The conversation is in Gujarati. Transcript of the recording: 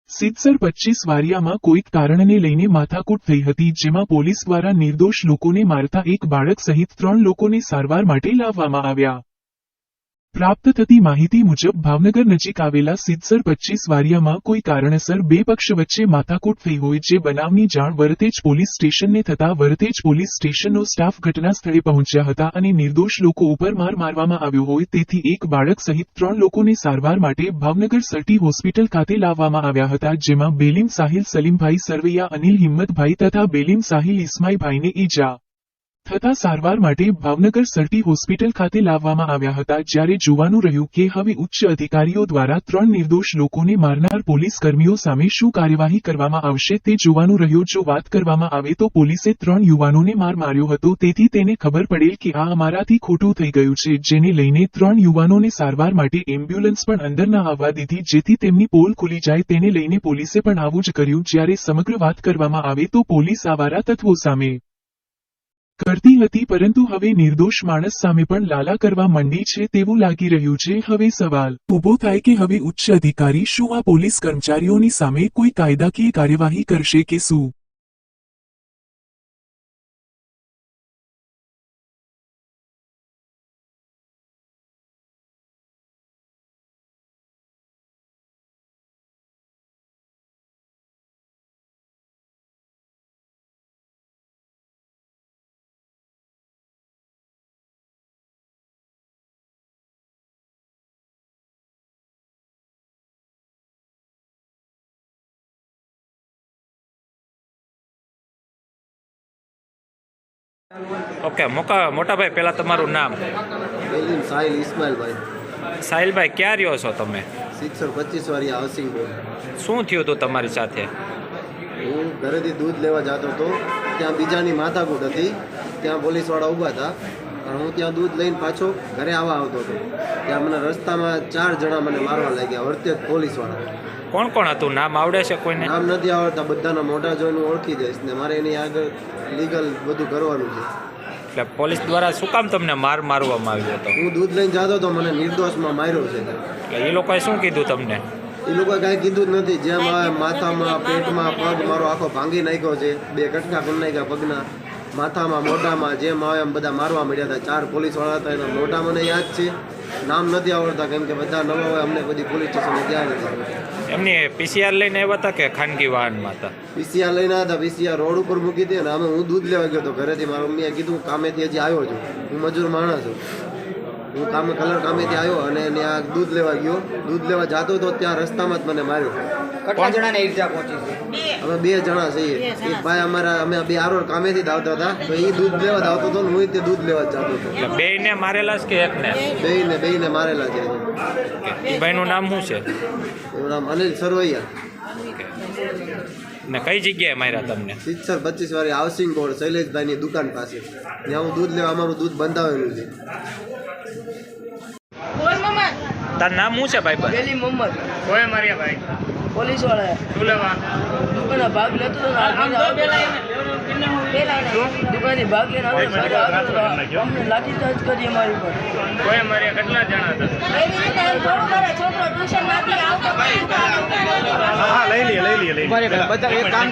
સિત્સર 25 વારિયામાં કોઈક કારણને લઈને માથાકૂટ થઈ હતી, જેમાં પોલીસ દ્વારા નિર્દોષ લોકોને મારતા એક બાળક સહિત 3 લોકોને સારવાર માટે લાવવામાં આવ્યા. પ્રાપ્ત થતી માહિતી મુજબ ભાવનગર નજીક આવેલા સિત્સર 25 વારિયામાં કોઈ કારણસર બે પક્ષ વચ્ચે માથાકૂટ થઈ હોય, જે બનાવની જાણ વરતેજ પોલીસ સ્ટેશનને થતા વરતેજ પોલીસ સ્ટેશનનો સ્ટાફ ઘટના સ્થળે પહોંચ્યા હતા અને નિર્દોષ લોકો ઉપર માર મારવામાં આવ્યો હોય તેથી એક બાળક સહિત 3 લોકોને સારવાર માટે ભાવનગર સર્ટી હોસ્પિટલ ખાતે લાવવામાં આવ્યા હતા, જેમાં બેલીમ સાહિલ સલીમભાઈ સરવૈયા, અનિલ હિંમતભાઈ તથા બેલીમ સાહિલ ઇસ્માઈભાઈને ઈજા થતા સારવાર માટે ભાવનગર સર્ટી હોસ્પિટલ ખાતે લાવવામાં આવ્યા હતા. જ્યારે જોવાનું રહ્યું કે હવે ઉચ્ચ અધિકારીઓ દ્વારા 3 નિર્દોષ લોકોને મારનાર પોલીસ કર્મીઓ સામે શું કાર્યવાહી કરવામાં આવશે તે જોવાનું રહ્યું. જો વાત કરવામાં આવે તો પોલીસે 3 યુવાનોને માર્યો હતો, તેથી તેને ખબર પડેલ કે આ અમારાથી ખોટું થઈ ગયું છે, જેને લઈને 3 યુવાનોને સારવાર માટે એમ્બ્યુલન્સ પણ અંદર ન આવવા દીધી, જેથી તેમની પોલ ખુલી જાય. તેને લઈને પોલીસે પણ આવું જ કર્યું. જ્યારે સમગ્ર વાત કરવામાં આવે તો પોલીસ આવારા તત્વો સામે કરતી હતી, પરંતુ હવે નિર્દોષ માણસ સામે પણ લાલા કરવા માંડી છે તેવું લાગી રહ્યું છે. હવે સવાલ ઊભો થાય કે હવે ઉચ્ચ અધિકારી શું આ પોલીસ કર્મચારીઓની સામે કોઈ કાયદાકીય કાર્યવાહી કરશે કે શું? ઓકે, મોટા ભાઈ પહેલાં તમારું નામ? બેલીમ સાહિલ ઇસ્માઈલભાઈ. સાહિલભાઈ, ક્યાં રહ્યો છો તમે? સિત્સર 25 વાળી હાઉસિંગ બોર્ડ. શું થયું હતું તમારી સાથે? હું ઘરેથી દૂધ લેવા જતો હતો, ત્યાં બીજાની માથાકૂટ હતી, ત્યાં પોલીસવાળા ઊભા હતા અને હું ત્યાં દૂધ લઈને પાછો ઘરે આવતો હતો. ત્યાં મને રસ્તામાં 4 જણા મને મારવા લાગ્યા, વરતેજ પોલીસવાળા. કોણ કોણ હતું? નામ આવડે છે કોઈને? નામ નથી આવડતા, બધાના મોઢા જોઈને ઓળખી જઈશ ને મારે એની આગળ લીગલ બધું કરવાનું છે. એટલે પોલીસ દ્વારા શું કામ તમને મારવામાં આવ્યો હતો? હું દૂધ લઈને જતો હતો, મને નિર્દોષમાં માર્યો છે. એટલે એ લોકોએ શું કીધું તમને? એ લોકોએ કાંઈ કીધું જ નથી. જેમ માથામાં, પેટમાં, પગ મારો આખો ભાંગી નાખ્યો છે, 2 કટકા કરી નાખ્યા પગના, માથામાં, મોઢામાં, જેમ આવે એમ બધા મારવા મળ્યા હતા. 4 પોલીસવાળા હતા, એના મોઢા મને યાદ છે, નામ નથી આવડતા કેમ કે બધા નવા હોય, અમને બધી પોલીસ સ્ટેશને ગયા નથી. એમની પીસીઆર લઈને આવ્યા હતા કે ખાનગી વાહનમાં હતા? પીસીઆર લઈને આવ્યા હતા. પીસીઆર રોડ ઉપર મૂકી હતી અને હું દૂધ લેવા ગયો હતો ઘરેથી. મારા મમ્મીએ કીધું કામેથી હજી આવ્યો છું, હું મજૂર માણસ છું, હું કામેથી આવ્યો અને ત્યાં દૂધ લેવા ગયો. દૂધ લેવા જતો હતો ત્યાં રસ્તામાં જ મને માર્યો. કેટલા જણાને ઈજા પહોંચી છે? અમે 2 જણા છીએ. એક ભાઈ અમે 2 આરોર કામેથી જ આવતા હતા, તો એ દૂધ લેવા જ આવતો હતો ને હું તે દૂધ લેવા જ જતો હતો. એટલે બેયને મારેલા છે કે એકને? બેયને મારેલા છે. એ ભાઈનું નામ શું છે? એનું નામ અનિલ સરવૈયા. ને કઈ જગ્યાએ માર્યા તમને? સિત્સર 25 વાળી હાઉસિંગ બોર્ડ, શૈલેષભાઈની દુકાન પાસે. ત્યાં હું દૂધ લેવા, અમારું દૂધ બંધાવેલું છે. તાર નામ શું છે ભાઈ? બેલી મોહમ્મદ. કોઈ માર્યા ભાઈ? પોલીસ વાળા શું લેવા? દુકાને ભાગ લેતો હતો દુકાને ભાગ લઈને અમને લાઠીચાર્જ કરી અમારી ઉપર. કોઈ માર્યા? કેટલા જણા હતા? છોકરો ટ્યુશન માંથી આવતો લઈ લઈએ. બધા એક કામ